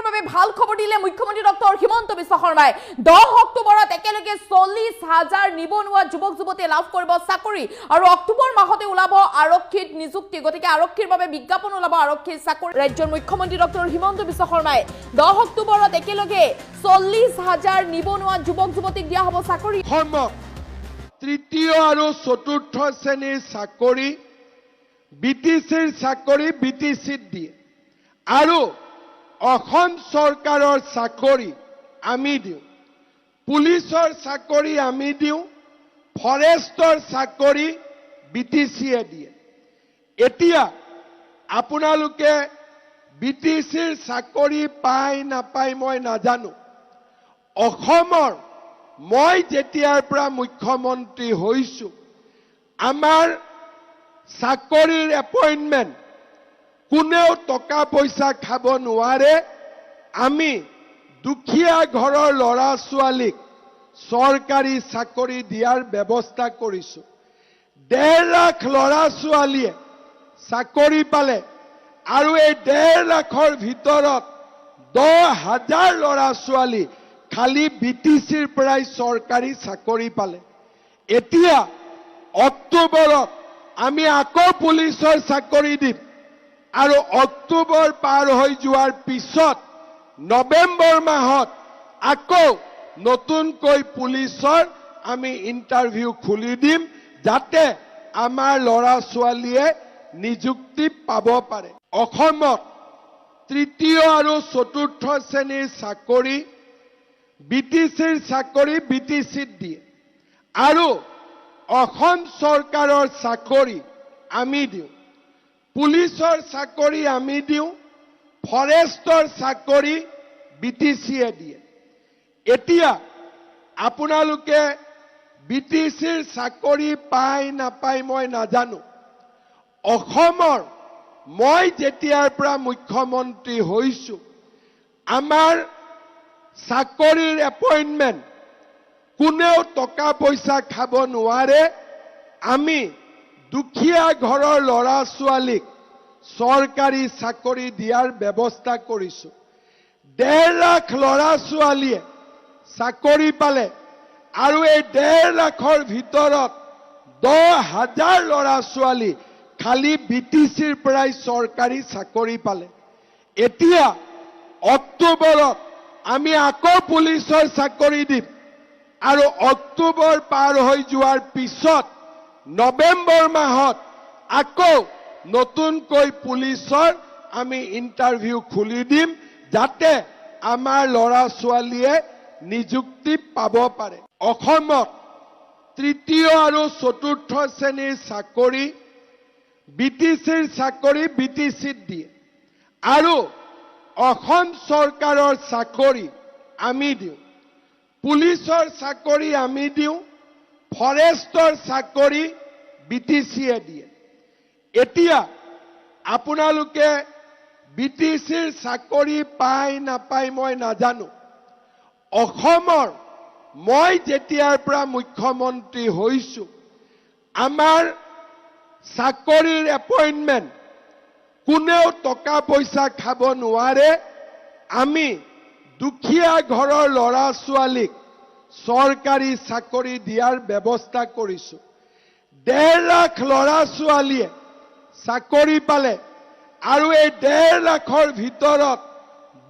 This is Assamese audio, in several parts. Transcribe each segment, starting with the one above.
বাবে ভাল খবৰ দিলে মুখ্যমন্ত্ৰী ডক্টৰ হিমন্ত বিশ্ব শৰ্মাই 10 অক্টোবৰত একেলগে 40,000 নিবনুৱা যুৱক যুৱতীয়ে লাভ কৰিব চাকৰি আৰু অক্টোবৰ মাহতে ওলাব আৰক্ষীত নিযুক্তি গতিকে আৰক্ষীৰ বাবে বিজ্ঞাপন ওলাব আৰক্ষীৰ চাকৰি ৰাজ্যৰ মুখ্যমন্ত্ৰী ডক্টৰ হিমন্ত বিশ্ব শৰ্মাই 10 অক্টোবৰত একেলগে 40,000 নিবনুৱা যুৱক যুৱতীক দিয়া হ'ব চাকৰি তৃতীয় আৰু চতুৰ্থ শ্ৰেণীৰ চাকৰি বিটিচিৰ চাকৰি বিটিচিত দিয়ে আৰু অসম চৰকাৰৰ চাকৰি আমি দিওঁ পুলিচৰ চাকৰি আমি দিওঁ ফৰেষ্টৰ চাকৰি বিটিচিয়ে দিয়ে এতিয়া আপোনালোকে বিটিচিৰ চাকৰি পায় নাপায় মই নাজানো অসমৰ মই যেতিয়াৰ পৰা মুখ্যমন্ত্ৰী হৈছো আমাৰ চাকৰিৰ এপইণ্টমেণ্ট কোনেও টকা পইচা খাব নোৱাৰে আমি দুখীয়া ঘৰৰ ল'ৰা ছোৱালীক চৰকাৰী চাকৰি দিয়াৰ ব্যৱস্থা কৰিছো 1.5 লাখ ল'ৰা ছোৱালীয়ে চাকৰি পালে আৰু এই 1.5 লাখৰ ভিতৰত 10,000 ল'ৰা ছোৱালী খালি বিটিচিৰ পৰাই চৰকাৰী চাকৰি পালে এতিয়া অক্টোবৰত আমি আকৌ পুলিচৰ চাকৰি দিম আৰু অক্টোবৰ পাৰ হৈ যোৱাৰ পিছত নৱেম্বৰ মাহত আকৌ নতুনকৈ পুলিচৰ আমি ইন্টাৰভিউ খুলি দিম যাতে আমাৰ ল'ৰা ছোৱালীয়ে নিযুক্তি পাব পাৰে অসমত তৃতীয় আৰু চতুৰ্থ শ্ৰেণীৰ চাকৰি বিটিচিৰ চাকৰি বিটিচিত দিয়ে আৰু অসম চৰকাৰৰ চাকৰি আমি দিওঁ পুলিচৰ চাকৰি আমি দিওঁ ফৰেষ্টৰ চাকৰি বিটিচিয়ে দিয়ে এতিয়া আপোনালোকে বিটিচিৰ চাকৰি পায় নাপায় মই নাজানো অসমৰ মই যেতিয়াৰ পৰা মুখ্যমন্ত্ৰী হৈছো আমাৰ চাকৰিৰ এপইণ্টমেণ্ট কোনেও টকা পইচা খাব নোৱাৰে আমি দুখীয়া ঘৰৰ ল'ৰা ছোৱালীক চৰকাৰী চাকৰি দিয়াৰ ব্যৱস্থা কৰিছো 1.5 লাখ ল'ৰা ছোৱালীয়ে চাকৰি পালে আৰু এই 1.5 লাখৰ ভিতৰত 10,000 ল'ৰা ছোৱালী খালি বিটিচিৰ পৰাই চৰকাৰী চাকৰি পালে এতিয়া অক্টোবৰত আমি আকৌ পুলিচৰ চাকৰি দিম আৰু অক্টোবৰ পাৰ হৈ যোৱাৰ পিছত নৱেম্বৰ মাহত আকৌ নতুনকৈ পুলিচৰ আমি ইন্টাৰভিউ খুলি দিম যাতে আমাৰ ল'ৰা ছোৱালীয়ে নিযুক্তি পাব পাৰে অসমত তৃতীয় আৰু চতুৰ্থ শ্ৰেণীৰ চাকৰি বিটিচিৰ চাকৰি বিটিচিত দিয়ে আৰু অসম চৰকাৰৰ চাকৰি আমি দিওঁ পুলিচৰ চাকৰি আমি দিওঁ ফৰেষ্টৰ চাকৰি বিটিচিয়ে দিয়ে এতিয়া আপোনালোকে বিটিচিৰ চাকৰি পায় নাপায় মই নাজানো অসমৰ মই যেতিয়াৰ পৰা মুখ্যমন্ত্ৰী হৈছো আমাৰ চাকৰিৰ এপইণ্টমেণ্ট কোনেও টকা পইচা খাব নোৱাৰে আমি দুখীয়া ঘৰৰ ল'ৰা ছোৱালীক চৰকাৰী চাকৰি দিয়াৰ ব্যৱস্থা কৰিছো 1.5 লাখ ল'ৰা ছোৱালীয়ে চাকৰি পালে আৰু এই 1.5 লাখৰ ভিতৰত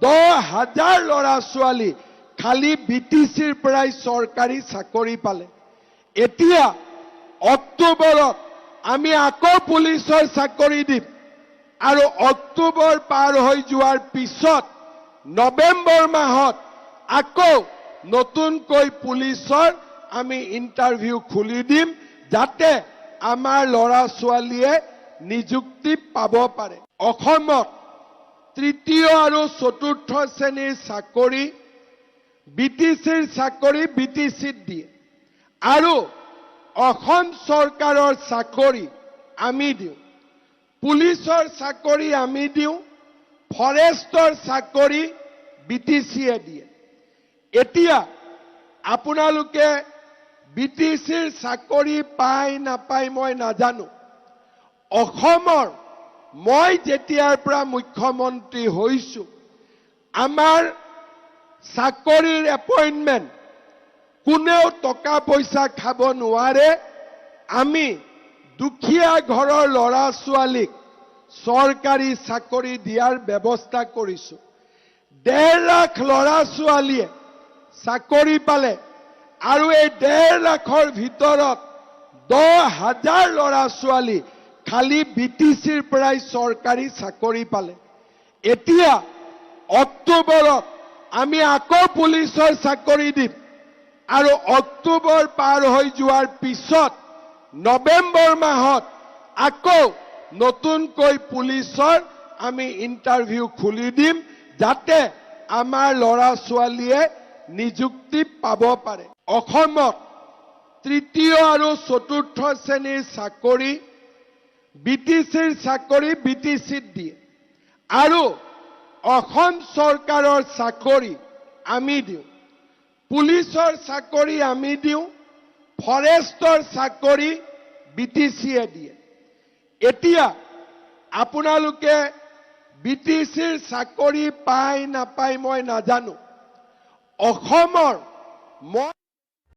10,000 ল'ৰা ছোৱালী খালি বিটিচিৰ পৰাই চৰকাৰী চাকৰি পালে এতিয়া অক্টোবৰত আমি আকৌ পুলিচৰ চাকৰি দিম আৰু অক্টোবৰ পাৰ হৈ যোৱাৰ পিছত নৱেম্বৰ মাহত আকৌ নতুনকৈ পুলিচৰ আমি ইন্টাৰভিউ খুলি দিম যাতে আমাৰ ল'ৰা ছোৱালীয়ে নিযুক্তি পাব পাৰে অসমত তৃতীয় আৰু চতুৰ্থ শ্ৰেণীৰ চাকৰি বিটিচিৰ চাকৰি বিটিচিত দিয়ে আৰু অসম চৰকাৰৰ চাকৰি আমি দিওঁ পুলিচৰ চাকৰি আমি দিওঁ ফৰেষ্টৰ চাকৰি বিটিচিয়ে দিয়ে এতিয়া আপোনালোকে বিটিচিৰ চাকৰি পায় নাপায় মই নাজানো অসমৰ মই যেতিয়াৰ পৰা মুখ্যমন্ত্ৰী হৈছো আমাৰ চাকৰিৰ এপইণ্টমেণ্ট কোনেও টকা পইচা খাব নোৱাৰে। আমি দুখীয়া ঘৰৰ ল'ৰা ছোৱালীক চৰকাৰী চাকৰি দিয়াৰ ব্যৱস্থা কৰিছো। 1.5 লাখ ল'ৰা ছোৱালীয়ে চাকৰি পালে আৰু এই 1.5 লাখৰ ভিতৰত 10,000 ল'ৰা ছোৱালী খালি BTCৰ পৰাই চৰকাৰী চাকৰি পালে। এতিয়া অক্টোবৰত আমি আকৌ পুলিচৰ চাকৰি দিম আৰু অক্টোবৰ পাৰ হৈ যোৱাৰ পিছত নৱেম্বৰ মাহত আকৌ নতুনকৈ পুলিচৰ আমি ইণ্টাৰভিউ খুলি দিম, যাতে আমাৰ ল'ৰা ছোৱালীয়ে নিযুক্তি পাব পাৰে। অসমত তৃতীয় আৰু চতুৰ্থ শ্ৰেণীৰ চাকৰি BTCৰ চাকৰি BTCত দিয়ে আৰু অসম চৰকাৰৰ চাকৰি আমি দিওঁ, পুলিচৰ চাকৰি আমি দিওঁ, ফৰেষ্টৰ চাকৰি BTCয়ে দিয়ে। এতিয়া আপোনালোকে BTCৰ চাকৰি পায় নাপায় মই নাজানো। অসমৰ মই